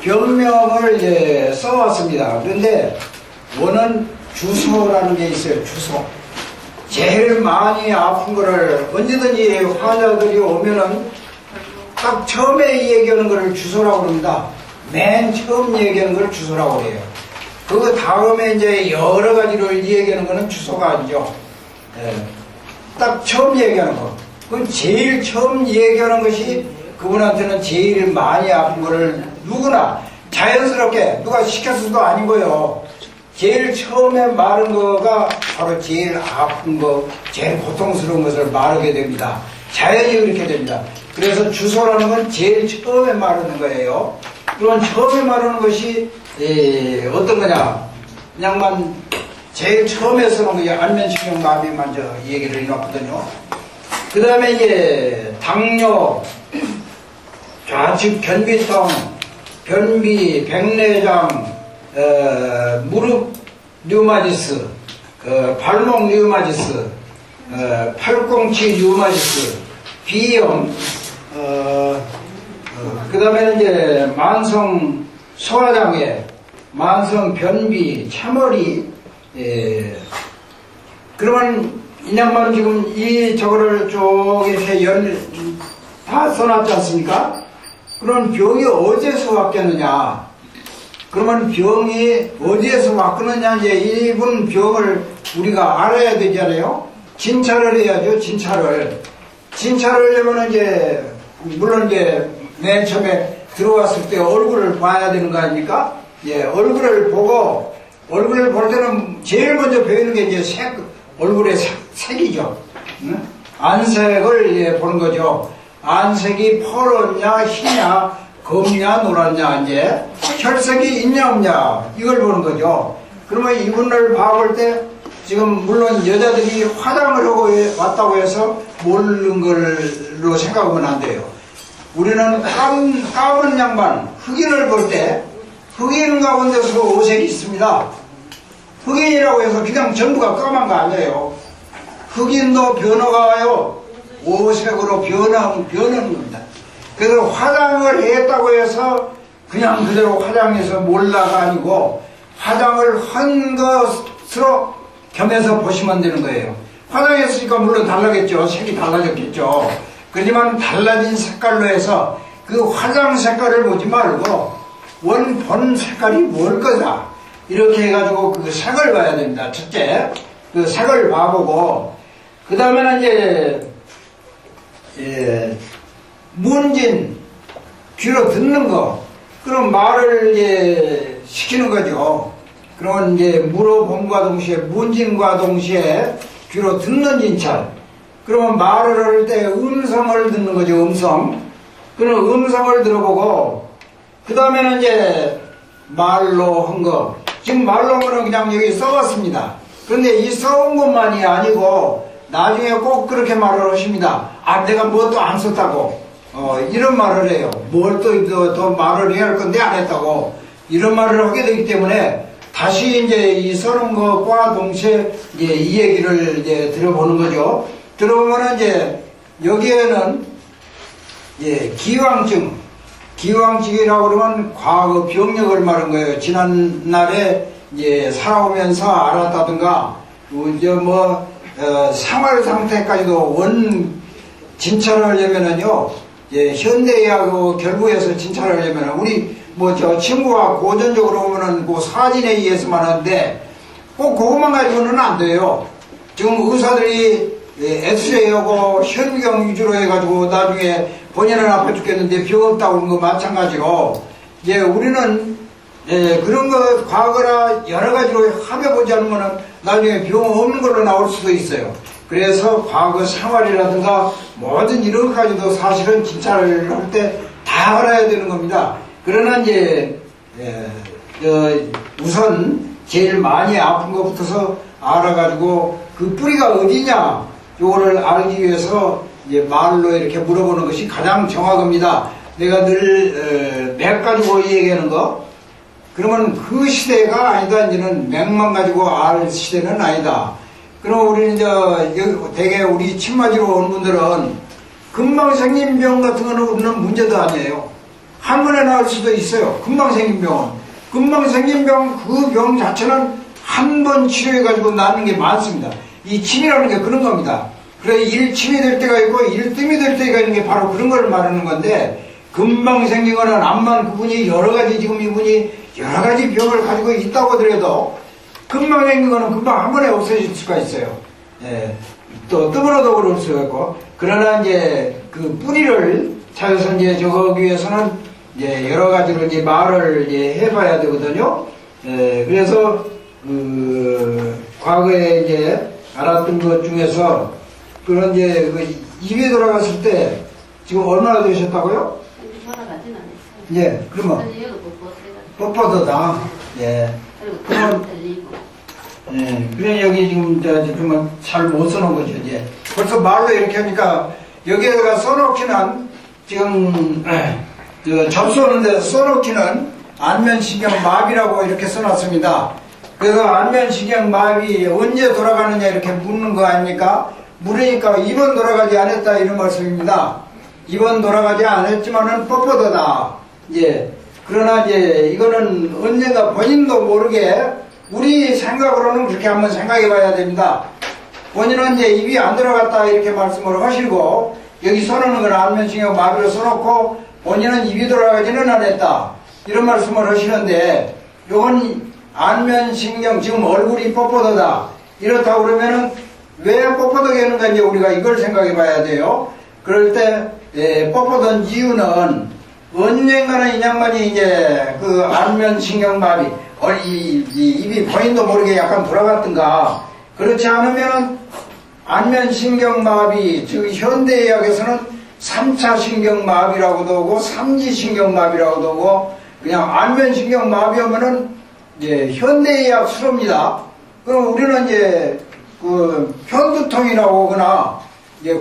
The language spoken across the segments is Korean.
병명을 이제 써왔습니다. 그런데 원은 주소라는 게 있어요. 주소. 제일 많이 아픈 거를 언제든지 환자들이 오면은 딱 처음에 얘기하는 거를 주소라고 그럽니다. 맨 처음 얘기하는 걸 주소라고 그래요. 그 다음에 이제 여러 가지로 얘기하는 거는 주소가 아니죠. 딱 처음 얘기하는 거. 그건 제일 처음 얘기하는 것이 그분한테는 제일 많이 아픈 거를 누구나 자연스럽게 누가 시켰어도 아니고요. 제일 처음에 말한 거가 바로 제일 아픈 거, 제일 고통스러운 것을 말하게 됩니다. 자연히 그렇게 됩니다. 그래서 주소라는 건 제일 처음에 말하는 거예요. 그런 처음에 말하는 것이 어떤 거냐? 그냥만 제일 처음에 쓰는 게 안면신경마비 먼저 얘기를 해놨거든요. 그 다음에 이제 당뇨, 좌측 변비통, 변비, 백내장, 무릎 류마티스, 발목 류마티스, 팔꿈치 류마티스, 비염, 그 다음에는 이제 만성 소화장애, 만성 변비, 차머리, 그러면 이 양반은 지금 이 저거를 쭉 이렇게 다 써놨지 않습니까? 그럼 병이 어디에서 왔겠느냐? 그러면 병이 어디에서 왔겠느냐? 이제 이분 병을 우리가 알아야 되잖아요? 진찰을 해야죠, 진찰을. 진찰을 하면 이제, 물론 이제 맨 처음에 들어왔을 때 얼굴을 봐야 되는 거 아닙니까? 예, 얼굴을 보고, 얼굴을 볼 때는 제일 먼저 보이는 게 이제 얼굴의 색이죠. 응? 안색을 예, 보는 거죠. 안색이 퍼렇냐, 희냐, 검냐, 노랗냐, 이제 혈색이 있냐, 없냐, 이걸 보는 거죠. 그러면 이분을 봐볼 때, 지금 물론 여자들이 화장을 하고 왔다고 해서 모르는 걸로 생각하면 안 돼요. 우리는 까만 양반, 흑인을 볼 때, 흑인 가운데서 오색이 있습니다. 흑인이라고 해서 그냥 전부가 까만 거 아니에요. 흑인도 변화가 와요. 오색으로 변하는 겁니다. 그래서 화장을 했다고 해서 그냥 그대로 화장해서 몰라가 아니고 화장을 한 것으로 겸해서 보시면 되는 거예요. 화장했으니까 물론 달라졌죠. 색이 달라졌겠죠. 그렇지만 달라진 색깔로 해서 그 화장 색깔을 보지 말고 본 색깔이 뭘 거다. 이렇게 해가지고 그 색을 봐야 됩니다. 첫째, 그 색을 봐보고, 그 다음에는 이제, 문진, 귀로 듣는 거, 그런 말을 이제 시키는 거죠. 그러면 이제 물어봄과 동시에, 문진과 동시에 귀로 듣는 진찰. 그러면 말을 할 때 음성을 듣는 거죠, 음성. 그런 음성을 들어보고, 그 다음에는 이제 말로 한 거. 지금 말로 한 거는 그냥 여기 써봤습니다. 그런데 이 써온 것만이 아니고, 나중에 꼭 그렇게 말을 하십니다. 아, 내가 뭐 또 안 썼다고. 이런 말을 해요. 뭘 더 말을 해야 할 건데 안 했다고. 이런 말을 하게 되기 때문에 다시 이제 이 써놓은 것과 동시에 이제 이 얘기를 이제 들어보는 거죠. 들어보면 이제 여기에는 예, 기왕증이라고 그러면 과거 병력을 말한 거예요. 지난날에 이제 살아오면서 알았다든가, 이제 생활 상태까지도 진찰을 하려면은요, 예, 현대의학하고 결부해서 진찰을 하려면, 우리 저 친구가 고전적으로 보면은 그 사진에 의해서만 하는데, 꼭 그것만 가지고는 안 돼요. 지금 의사들이 엑스레이하고 현미경 위주로 해가지고 나중에 본인은 아파 죽겠는데 병 없다고 그런 거 마찬가지로, 예, 우리는 그런 거 과거라 여러 가지로 합해보지 않으면 나중에 병 없는 걸로 나올 수도 있어요. 그래서 과거 생활이라든가 모든 이런 것까지도 사실은 진찰을 할 때 다 알아야 되는 겁니다. 그러나 이제 우선 제일 많이 아픈 것부터서 알아가지고 그 뿌리가 어디냐 요거를 알기 위해서 이제 말로 이렇게 물어보는 것이 가장 정확합니다. 내가 늘 맥 가지고 얘기하는 거, 그러면 그 시대가 아니다. 이제는 맥만 가지고 알 시대는 아니다. 그럼 우리는 이제 대개 우리 침 맞으러 온 분들은 금방 생긴 병 같은 거는 없는 문제도 아니에요. 한 번에 나을 수도 있어요. 금방 생긴 병은. 금방 생긴 병, 그 병 자체는 한 번 치료해가지고 낫는 게 많습니다. 이 침이라는 게 그런 겁니다. 그래, 일침이 될 때가 있고 일뜸이 될 때가 있는 게 바로 그런 걸 말하는 건데, 금방 생긴 거는 암만 그분이 여러 가지, 지금 이분이 여러 가지 병을 가지고 있다고 하더라도 금방 생긴 거는 금방 한 번에 없어질 수가 있어요. 예. 또 뜸으로도 그럴 수가 있고. 그러나 이제 그 뿌리를 찾아서 이제 저거기 위해서는 이제 여러 가지로 이제 말을 이제 해봐야 되거든요. 예. 그래서 그 과거에 이제 알았던 것 중에서 그런 이제 그 입이 돌아갔을 때 지금 얼마나 되셨다고요? 돌아가진 않았어요. 예, 그러면 뻣뻣하다. 예. 그러면 예, 그래 여기 지금 정말 잘 못 써놓은 거죠. 이제 벌써 말로 이렇게 하니까 여기에다가 써놓기는 지금 접수하는 데서 써놓기는 안면신경마비라고 이렇게 써놨습니다. 그래서 안면신경마비 언제 돌아가느냐 이렇게 묻는 거 아닙니까? 물으니까 이번 돌아가지 않았다 이런 말씀입니다. 이번 돌아가지 않았지만은 뻣뻣하다. 예. 그러나 이제 이거는 언젠가 본인도 모르게 우리 생각으로는 그렇게 한번 생각해 봐야 됩니다. 본인은 이제 입이 안 들어갔다 이렇게 말씀을 하시고 여기 써놓는 건 안면신경 마비로 써놓고 본인은 입이 돌아가지는 않았다 이런 말씀을 하시는데 요건 안면신경 지금 얼굴이 뻣뻣하다 이렇다고 그러면은 왜 뻣뻣하게 하는가 이제 우리가 이걸 생각해 봐야 돼요. 그럴 때 뻣뻣한 이유는 언젠가는 이 양반이 이제 그 안면신경마비 입이 본인도 모르게 약간 돌아갔던가 그렇지 않으면은 안면신경마비 즉 현대의학에서는 3차 신경마비라고도 하고 3지 신경마비라고도 하고 그냥 안면신경마비 하면은 현대의학 수로입니다. 그럼 우리는 이제 그 편두통이라고 하거나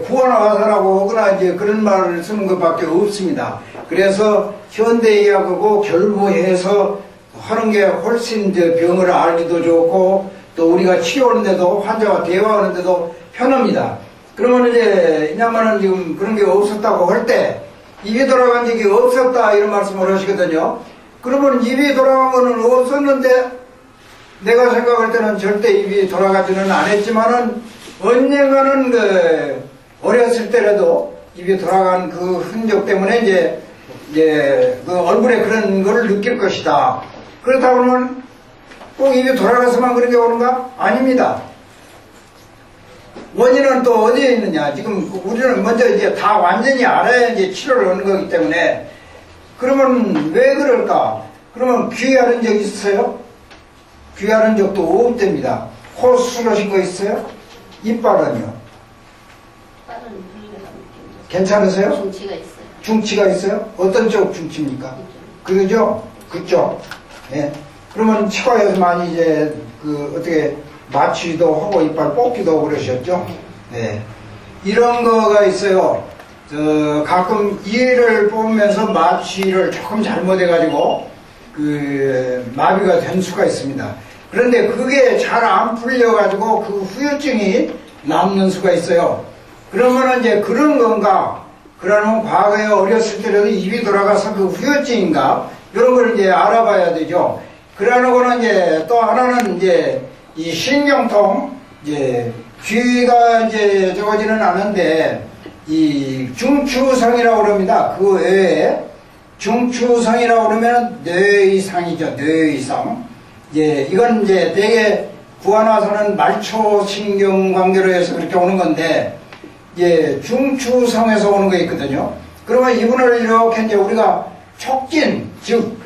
구원화사라고 하거나 이제 그런 말을 쓰는 것밖에 없습니다. 그래서 현대의학하고 결부해서 하는 게 훨씬 병을 알기도 좋고 또 우리가 치료하는데도 환자와 대화하는데도 편합니다. 그러면 이제 이냐마는 지금 그런 게 없었다고 할 때 입이 돌아간 적이 없었다 이런 말씀을 하시거든요. 그러면 입이 돌아간 거는 없었는데 내가 생각할 때는 절대 입이 돌아가지는 않았지만은 언젠가는 그 어렸을 때라도 입이 돌아간 그 흔적 때문에 이제 그 얼굴에 그런 거를 느낄 것이다. 그렇다고 하면 꼭 입이 돌아가서만 그런 게 오는가? 아닙니다. 원인은 또 어디에 있느냐? 지금 우리는 먼저 이제 다 완전히 알아야 이제 치료를 하는 거기 때문에 그러면 왜 그럴까? 그러면 귀 앓은 적 있어요? 귀 앓은 적도 없답니다. 코 수술하신 거 있어요? 이빨은요? 괜찮으세요? 중치가 있어요. 중치가 있어요? 어떤 쪽 중치입니까? 그죠? 그쪽. 예. 그러면 치과에서 많이 이제 그 어떻게 마취도 하고 이빨 뽑기도 하고 그러셨죠? 네. 이런 거가 있어요. 가끔 이를 뽑으면서 마취를 조금 잘못해가지고 그 마비가 된 수가 있습니다. 그런데 그게 잘 안 풀려가지고 그 후유증이 남는 수가 있어요. 그러면 이제 그런 건가? 그러면 과거에 어렸을 때라도 입이 돌아가서 그 후유증인가? 이런 걸 이제 알아봐야 되죠. 그러고는 이제 또 하나는 이제 이 신경통, 이제 귀가 이제 적어지는 않은데 이 중추성이라고 그럽니다. 그 외에 중추성이라고 그러면 뇌의상이죠. 뇌의상. 이건 이제 되게 구안화사는 말초신경 관계로 해서 그렇게 오는 건데 중추성에서 오는 거 있거든요. 그러면 이분을 이렇게 이제 우리가 촉진, 즉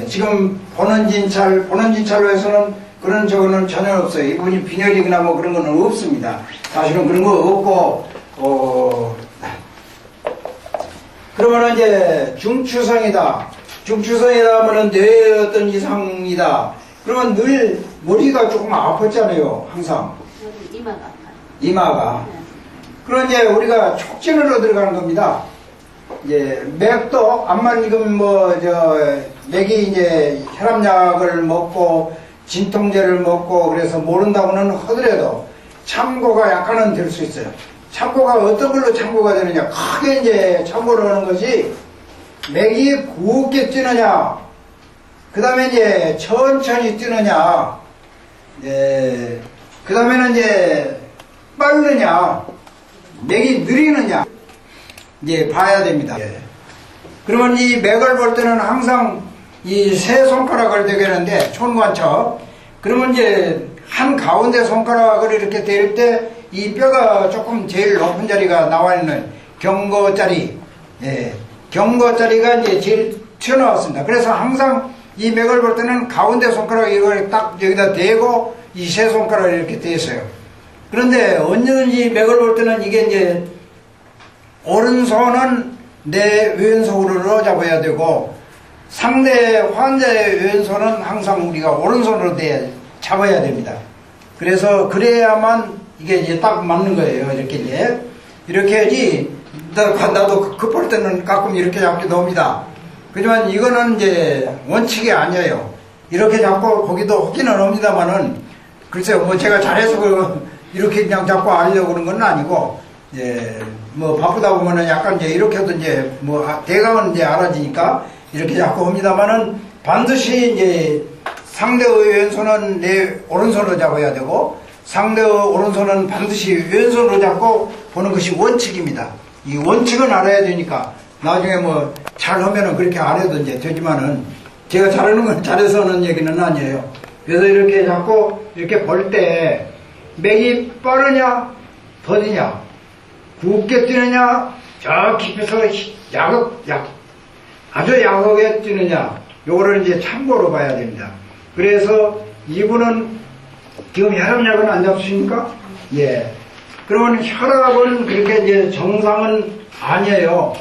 지금 보는 진찰로 해서는 그런 저거는 전혀 없어요. 이분이 빈혈이거나 뭐 그런 거는 없습니다. 사실은 그런 거 없고, 그러면 이제 중추성이다. 중추성이다 하면은 뇌에 어떤 이상이다. 그러면 늘 머리가 조금 아팠잖아요. 항상. 이마가 아파요. 이마가. 네. 그럼 이제 우리가 촉진으로 들어가는 겁니다. 맥도, 암만 지금 맥이 이제 혈압약을 먹고 진통제를 먹고 그래서 모른다고는 하더라도 참고가 약간은 될 수 있어요. 참고가 어떤 걸로 참고가 되느냐. 크게 이제 참고를 하는 것이 맥이 굵게 뛰느냐, 그 다음에 이제 천천히 뛰느냐, 그 다음에는 이제 빠르느냐, 맥이 느리느냐, 이제 봐야 됩니다. 그러면 이 맥을 볼 때는 항상 이 세 손가락을 대겠는데, 촌관첩. 그러면 이제 한 가운데 손가락을 이렇게 댈 때 이 뼈가 조금 제일 높은 자리가 나와 있는 경거자리, 경거자리가 이제 제일 튀어나왔습니다. 그래서 항상 이 맥을 볼 때는 가운데 손가락 이걸 딱 여기다 대고 이 세 손가락을 이렇게 대어요. 그런데 언제든지 맥을 볼 때는 이게 이제 오른손은 내 왼손으로 잡아야 되고 상대 환자의 왼손은 항상 우리가 오른손으로 잡아야 됩니다. 그래서 그래야만 이게 이제 딱 맞는 거예요. 이렇게 이제 이렇게 해야지. 나도 급할 때는 가끔 이렇게 잡기도 합니다. 그렇지만 이거는 이제 원칙이 아니에요. 이렇게 잡고 보기도 하기는 합니다만은 글쎄요, 뭐 제가 잘해서 이렇게 그냥 잡고 하려고 그런 건 아니고, 뭐 바쁘다 보면은 약간 이제 이렇게도 이제 뭐 대강은 이제 알아지니까 이렇게 잡고 합니다만은 반드시 이제 상대의 왼손은 내 오른손으로 잡아야 되고 상대의 오른손은 반드시 왼손으로 잡고 보는 것이 원칙입니다. 이 원칙은 알아야 되니까 나중에 뭐 잘하면은 그렇게 안 해도 이제 되지만은 제가 잘하는 건 잘해서 하는 얘기는 아니에요. 그래서 이렇게 잡고 이렇게 볼 때 맥이 빠르냐 더디냐 굵게 뛰느냐 저 깊이서 아주 약하게 뛰느냐 요거를 이제 참고로 봐야 됩니다. 그래서 이분은 지금 혈압약은 안 잡수십니까? 예. 그러면 혈압은 그렇게 이제 정상은 아니에요.